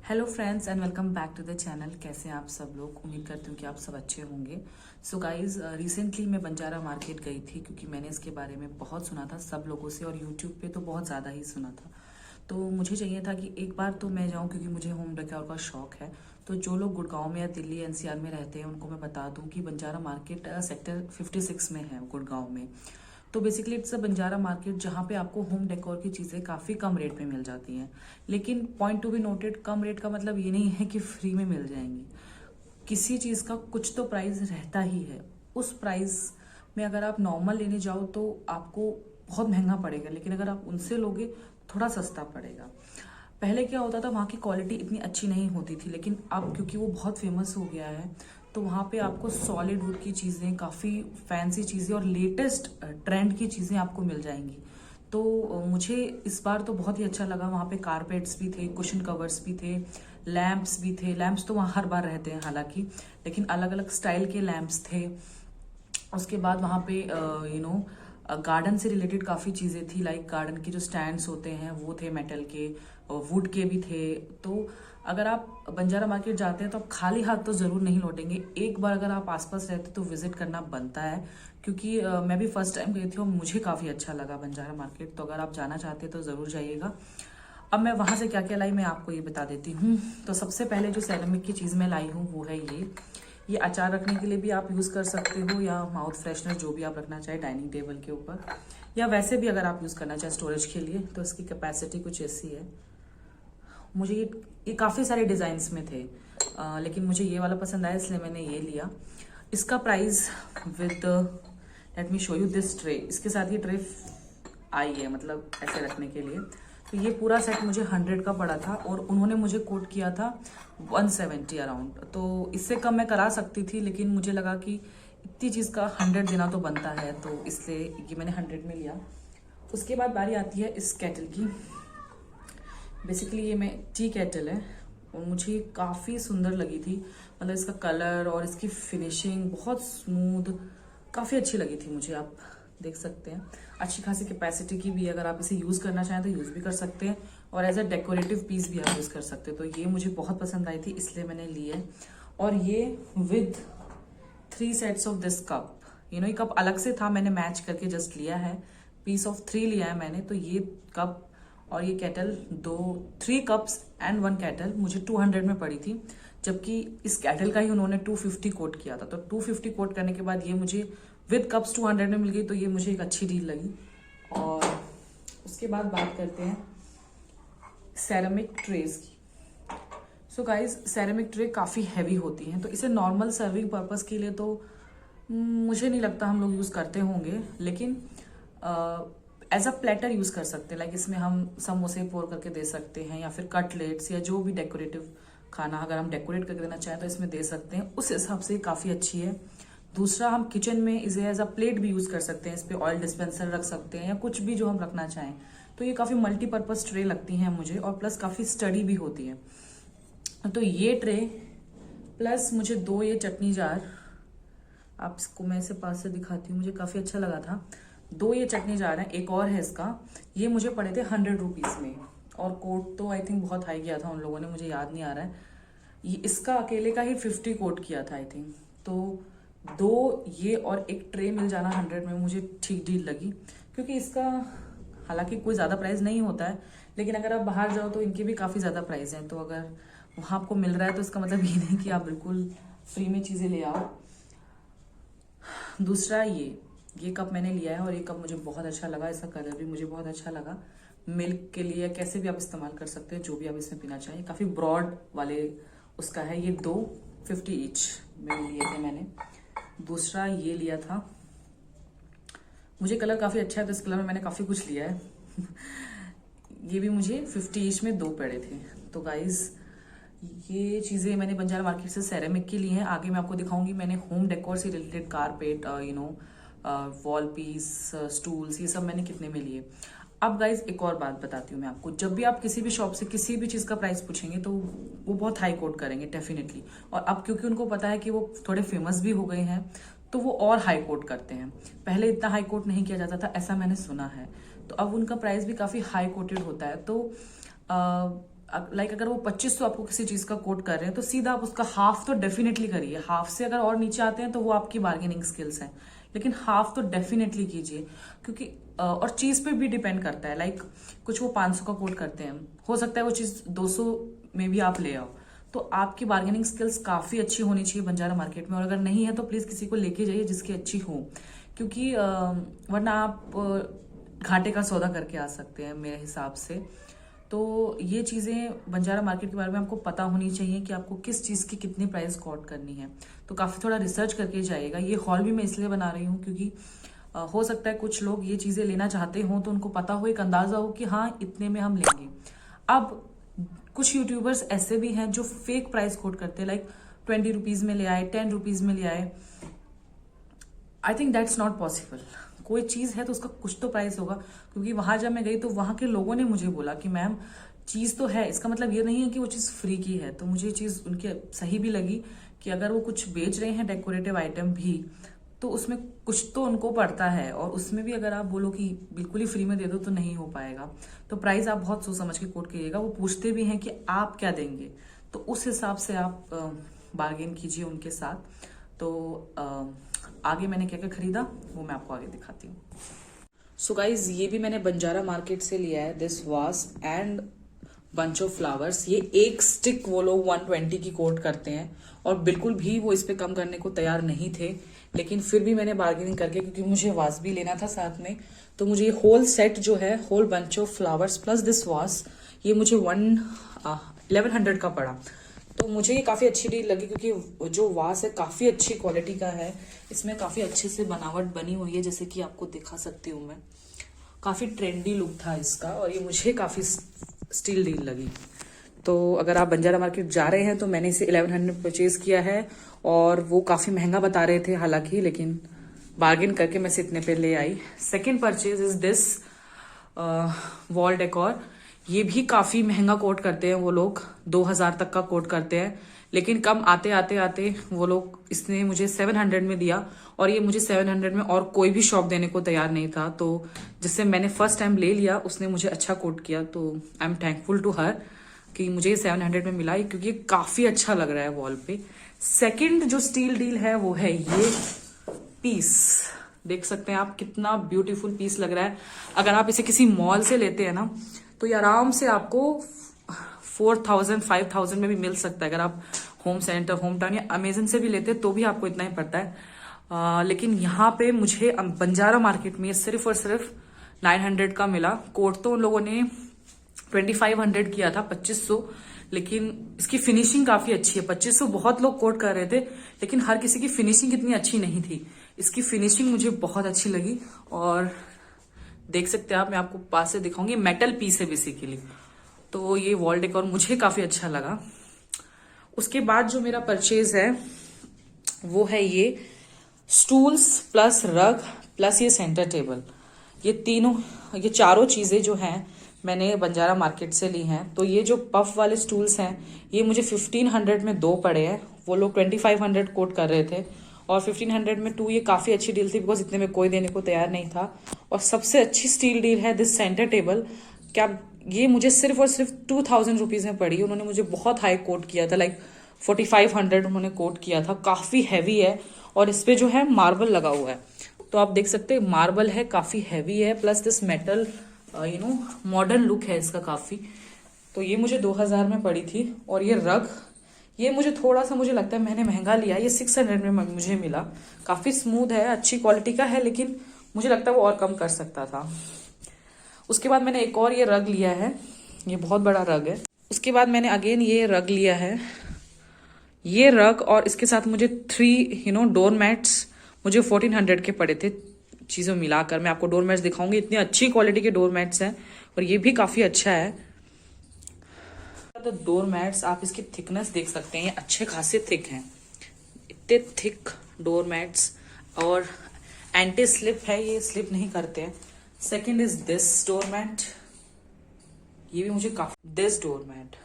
Hello friends and welcome back to the channel. कैसे हैं आप सब लोग? उम्मीद करती हूँ कि आप सब अच्छे होंगे। सो गाइज, रिसेंटली मैं बंजारा मार्केट गई थी क्योंकि मैंने इसके बारे में बहुत सुना था सब लोगों से, और यूट्यूब पे तो बहुत ज़्यादा ही सुना था। तो मुझे चाहिए था कि एक बार तो मैं जाऊँ क्योंकि मुझे होम डेकोर का शौक है। तो जो लोग गुड़गांव में या दिल्ली एनसीआर में रहते हैं उनको मैं बता दूँ कि बंजारा मार्केट सेक्टर 56 में है गुड़गांव में। तो basically it's a Banjara market जहाँ पे आपको होम डेकोर की चीज़ें काफ़ी कम रेट में मिल जाती हैं। लेकिन point to be noted, come rate का मतलब ये नहीं है कि फ्री में मिल जाएंगी। किसी चीज़ का कुछ तो प्राइस रहता ही है। उस प्राइस में अगर आप नॉर्मल लेने जाओ तो आपको बहुत महंगा पड़ेगा, लेकिन अगर आप उनसे लोगे थोड़ा सस्ता पड़ेगा। पहले क्या होता था, वहाँ की क्वालिटी इतनी अच्छी नहीं होती थी, लेकिन अब क्योंकि वो बहुत फेमस हो गया है तो वहाँ पे आपको सॉलिड वुड की चीज़ें, काफ़ी फैंसी चीज़ें और लेटेस्ट ट्रेंड की चीज़ें आपको मिल जाएंगी। तो मुझे इस बार तो बहुत ही अच्छा लगा। वहाँ पे कारपेट्स भी थे, कुशन कवर्स भी थे, लैम्प्स भी थे। लैम्प्स तो वहाँ हर बार रहते हैं हालांकि, लेकिन अलग अलग स्टाइल के लैम्प्स थे। उसके बाद वहाँ पे गार्डन से रिलेटेड काफ़ी चीज़ें थी, लाइक गार्डन के जो स्टैंड्स होते हैं वो थे मेटल के, वुड के भी थे। तो अगर आप बंजारा मार्केट जाते हैं तो आप खाली हाथ तो ज़रूर नहीं लौटेंगे। एक बार अगर आप आसपास रहते तो विजिट करना बनता है, क्योंकि मैं भी फर्स्ट टाइम गई थी और मुझे काफ़ी अच्छा लगा बंजारा मार्केट। तो अगर आप जाना चाहते हैं तो ज़रूर जाइएगा। अब मैं वहाँ से क्या क्या लाई मैं आपको ये बता देती हूँ। तो सबसे पहले जो सेरेमिक की चीज़ मैं लाई हूँ वो है ये अचार रखने के लिए भी आप यूज़ कर सकते हो, या माउथ फ्रेशनर जो भी आप रखना चाहे डाइनिंग टेबल के ऊपर, या वैसे भी अगर आप यूज़ करना चाहें स्टोरेज के लिए। तो इसकी कैपेसिटी कुछ ऐसी है। मुझे ये काफ़ी सारे डिज़ाइंस में थे, लेकिन मुझे ये वाला पसंद आया इसलिए मैंने ये लिया। इसका price with, let me show you this tray, इसके साथ ये ट्रे आई है, मतलब ऐसे रखने के लिए। तो ये पूरा सेट मुझे 100 का पड़ा था और उन्होंने मुझे कोट किया था 170 अराउंड। तो इससे कम मैं करा सकती थी, लेकिन मुझे लगा कि इतनी चीज़ का 100 देना तो बनता है, तो इसलिए ये मैंने 100 में लिया। उसके बाद बारी आती है इस केटल की। बेसिकली ये मैं टी केटल है और मुझे काफ़ी सुंदर लगी थी। मतलब इसका कलर और इसकी फिनिशिंग बहुत स्मूथ, काफ़ी अच्छी लगी थी मुझे। आप देख सकते हैं अच्छी खासी कैपेसिटी की भी है। अगर आप इसे यूज़ करना चाहें तो यूज़ भी कर सकते हैं, और एज अ डेकोरेटिव पीस भी आप यूज़ कर सकते हैं। तो ये मुझे बहुत पसंद आई थी इसलिए मैंने ली है। और ये with 3 sets of this cup, ये कप अलग से था, मैंने मैच करके जस्ट लिया है, पीस ऑफ 3 लिया है मैंने। तो ये कप और ये केटल, 3 कप्स एंड 1 केटल मुझे 200 में पड़ी थी, जबकि इस केटल का ही उन्होंने 250 कोट किया था। तो 250 कोट करने के बाद ये मुझे विद कप्स 200 में मिल गई, तो ये मुझे एक अच्छी डील लगी। और उसके बाद बात करते हैं सेरेमिक ट्रेज की। सो गाइज, सेरेमिक ट्रे काफ़ी हैवी होती हैं, तो इसे नॉर्मल सर्विंग पर्पस के लिए तो मुझे नहीं लगता हम लोग यूज़ करते होंगे, लेकिन एज अ प्लेटर यूज़ कर सकते हैं। लाइक इसमें हम समोसे पोर करके दे सकते हैं, या फिर कटलेट्स, या जो भी डेकोरेटिव खाना अगर हम डेकोरेट करके देना चाहें तो इसमें दे सकते हैं। उस हिसाब से काफ़ी अच्छी है। दूसरा, हम किचन में इसे एज अ प्लेट भी यूज़ कर सकते हैं। इस पर ऑयल डिस्पेंसर रख सकते हैं या कुछ भी जो हम रखना चाहें। तो ये काफ़ी मल्टीपर्पज़ ट्रे लगती हैं मुझे, और प्लस काफ़ी स्टडी भी होती है। तो ये ट्रे प्लस मुझे 2 ये चटनी जार, आप इसको मैं इसे पास से दिखाती हूँ, मुझे काफ़ी अच्छा लगा था। 2 ये चटनी जार हैं, एक और है इसका। ये मुझे पड़े थे 100 रुपीज़ में, और कोट तो आई थिंक बहुत हाई किया था उन लोगों ने, मुझे याद नहीं आ रहा है। ये इसका अकेले का ही 50 कोट किया था आई थिंक। तो 2 ये और एक ट्रे मिल जाना 100 में मुझे ठीक डील लगी, क्योंकि इसका हालांकि कोई ज़्यादा प्राइस नहीं होता है, लेकिन अगर आप बाहर जाओ तो इनके भी काफ़ी ज़्यादा प्राइस हैं। तो अगर वहाँ आपको मिल रहा है तो इसका मतलब ये नहीं कि आप बिल्कुल फ्री में चीज़ें ले आओ। दूसरा, ये कप मैंने लिया है और ये कप मुझे बहुत अच्छा लगा। इसका कलर भी मुझे बहुत अच्छा लगा। मिल्क के लिए कैसे भी आप इस्तेमाल कर सकते हैं, जो भी आप इसमें पीना चाहें। काफ़ी ब्रॉड वाले उसका है। ये 250 ईच में लिए थे मैंने। दूसरा ये लिया था, मुझे कलर काफ़ी अच्छा है तो इस कलर में मैंने काफ़ी कुछ लिया है। ये भी मुझे 50 ईच में 2 पड़े थे। तो गाइज, ये चीज़ें मैंने बंजारा मार्केट से सेरेमिक की ली हैं। आगे मैं आपको दिखाऊंगी मैंने होम डेकोर से related carpet, wall piece, stools, ये सब मैंने कितने में लिए। अब गाइज, एक और बात बताती हूँ मैं आपको। जब भी आप किसी भी शॉप से किसी भी चीज़ का प्राइस पूछेंगे तो वो बहुत हाई कोट करेंगे डेफिनेटली। और अब क्योंकि उनको पता है कि वो थोड़े फेमस भी हो गए हैं तो वो और हाई कोट करते हैं। पहले इतना हाई कोट नहीं किया जाता था, ऐसा मैंने सुना है। तो अब उनका प्राइस भी काफ़ी हाई कोटेड होता है। तो लाइक अगर वो 2500 आपको किसी चीज का कोट कर रहे हैं तो सीधा आप उसका हाफ तो डेफिनेटली करिए। हाफ से अगर और नीचे आते हैं तो वो आपकी बार्गेनिंग स्किल्स हैं, लेकिन हाफ तो डेफिनेटली कीजिए, क्योंकि और चीज पे भी डिपेंड करता है। लाइक कुछ वो 500 का कोट करते हैं, हो सकता है वो चीज 200 में भी आप ले आओ, तो आपकी बार्गेनिंग स्किल्स काफी अच्छी होनी चाहिए बंजारा मार्केट में। और अगर नहीं है तो प्लीज किसी को लेके जाइए जिसकी अच्छी हो, क्योंकि वरना आप घाटे का सौदा करके आ सकते हैं मेरे हिसाब से। तो ये चीज़ें बंजारा मार्केट के बारे में आपको पता होनी चाहिए कि आपको किस चीज़ की कितनी प्राइस कोट करनी है। तो काफ़ी थोड़ा रिसर्च करके जाइएगा। ये हॉल भी मैं इसलिए बना रही हूँ क्योंकि हो सकता है कुछ लोग ये चीज़ें लेना चाहते हों तो उनको पता हो, एक अंदाज़ा हो कि हाँ इतने में हम लेंगे। अब कुछ यूट्यूबर्स ऐसे भी हैं जो फेक प्राइस कोट करते हैं, लाइक 20 रुपीज़ में ले आए, 10 रुपीज़ में ले आए। I think that's not possible. कोई चीज़ है तो उसका कुछ तो प्राइस होगा, क्योंकि वहां जब मैं गई तो वहां के लोगों ने मुझे बोला कि मैम चीज़ तो है, इसका मतलब ये नहीं है कि वो चीज़ फ्री की है। तो मुझे चीज़ उनके सही भी लगी कि अगर वो कुछ बेच रहे हैं डेकोरेटिव आइटम भी, तो उसमें कुछ तो उनको पड़ता है, और उसमें भी अगर आप बोलो कि बिल्कुल ही फ्री में दे दो तो नहीं हो पाएगा। तो प्राइस आप बहुत सोच समझ के कोट करिएगा। वो पूछते भी हैं कि आप क्या देंगे, तो उस हिसाब से आप बार्गेन कीजिए उनके साथ। तो आगे मैंने क्या क्या खरीदा वो मैं आपको आगे दिखाती हूँ। सो गाइज ये भी मैंने बंजारा मार्केट से लिया है, this was and bunch of flowers. ये एक स्टिक वो लोग 120 की कोट करते हैं, और बिल्कुल भी वो इस पे कम करने को तैयार नहीं थे, लेकिन फिर भी मैंने बार्गेनिंग करके, क्योंकि मुझे वाज भी लेना था साथ में, तो मुझे ये होल सेट जो है, whole bunch of flowers plus this was, ये मुझे 1100 का पड़ा। तो मुझे ये काफ़ी अच्छी डील लगी, क्योंकि जो वास है काफ़ी अच्छी क्वालिटी का है। इसमें काफ़ी अच्छे से बनावट बनी हुई है, जैसे कि आपको दिखा सकती हूँ मैं। काफ़ी ट्रेंडी लुक था इसका, और ये मुझे काफ़ी स्टील डील लगी। तो अगर आप बंजारा मार्केट जा रहे हैं तो मैंने इसे 1100 परचेज किया है, और वो काफ़ी महंगा बता रहे थे हालांकि, लेकिन बार्गेन करके मैं इसे इतने पे ले आई। Second purchase is this wall decor. ये भी काफी महंगा कोट करते हैं वो लोग, 2000 तक का कोट करते हैं, लेकिन कम आते आते आते वो लोग, इसने मुझे 700 में दिया, और ये मुझे 700 में और कोई भी शॉप देने को तैयार नहीं था। तो जिससे मैंने फर्स्ट टाइम ले लिया उसने मुझे अच्छा कोट किया, तो I am thankful to her कि मुझे 700 में मिला, क्योंकि ये काफी अच्छा लग रहा है वॉल पे। सेकेंड जो स्टील डील है वो है ये पीस। देख सकते हैं आप कितना ब्यूटीफुल पीस लग रहा है। अगर आप इसे किसी मॉल से लेते हैं ना तो ये आराम से आपको 4000 5000 में भी मिल सकता है। अगर आप होम सेंटर, होम टाउन या अमेजन से भी लेते हैं तो भी आपको इतना ही पड़ता है। लेकिन यहाँ पे मुझे बंजारा मार्केट में सिर्फ और सिर्फ 900 का मिला। कोट तो उन लोगों ने 2500 किया था, 2500, लेकिन इसकी फिनिशिंग काफी अच्छी है। 2500 बहुत लोग कोट कर रहे थे, लेकिन हर किसी की फिनिशिंग इतनी अच्छी नहीं थी। इसकी फिनिशिंग मुझे बहुत अच्छी लगी, और देख सकते हैं आप, मैं आपको पास से दिखाऊंगी। मेटल पीस है बेसिकली, तो ये वॉल डेकोर मुझे काफी अच्छा लगा। उसके बाद जो मेरा परचेज है वो है ये स्टूल्स प्लस रग प्लस ये सेंटर टेबल। ये चारों चीजें जो हैं मैंने बंजारा मार्केट से ली हैं। तो ये जो पफ वाले स्टूल्स हैं ये मुझे 1500 में 2 पड़े हैं। वो लोग 2500 कोट कर रहे थे, और 1500 में 2, ये काफी अच्छी डील थी, बिकॉज इतने में कोई देने को तैयार नहीं था। और सबसे अच्छी स्टील डील है दिस सेंटर टेबल। क्या ये मुझे सिर्फ और सिर्फ 2000 रुपीज में पड़ी। उन्होंने मुझे बहुत हाई कोट किया था, लाइक 4500 उन्होंने कोट किया था। काफी हैवी है, और इस पे जो है मार्बल लगा हुआ है, तो आप देख सकते हैं मार्बल है, काफी हैवी है, plus this metal modern look है इसका काफी। तो ये मुझे 2000 में पड़ी थी। और ये रग, ये मुझे थोड़ा सा, मुझे लगता है मैंने महंगा लिया, ये 600 में मुझे मिला। काफी स्मूथ है, अच्छी क्वालिटी का है, लेकिन मुझे लगता है वो और कम कर सकता था। उसके बाद मैंने एक और ये रग लिया है, ये बहुत बड़ा रग है। उसके बाद मैंने अगेन ये रग लिया है, ये रग, और इसके साथ मुझे 3 डोर मैट्स मुझे 1400 के पड़े थे चीजों मिलाकर। मैं आपको डोर मैट्स दिखाऊंगी, इतनी अच्छी क्वालिटी के डोर मैट्स हैं, और ये भी काफी अच्छा है। तो डोर मैट्स, आप इसकी थिकनेस देख सकते हैं, ये अच्छे खासे थिक हैं, इतने थिक डोर मैट्स, और एंटी स्लिप है, ये स्लिप नहीं करते हैं। Second is this door mat, ये भी मुझे काफी, दिस डोर मैट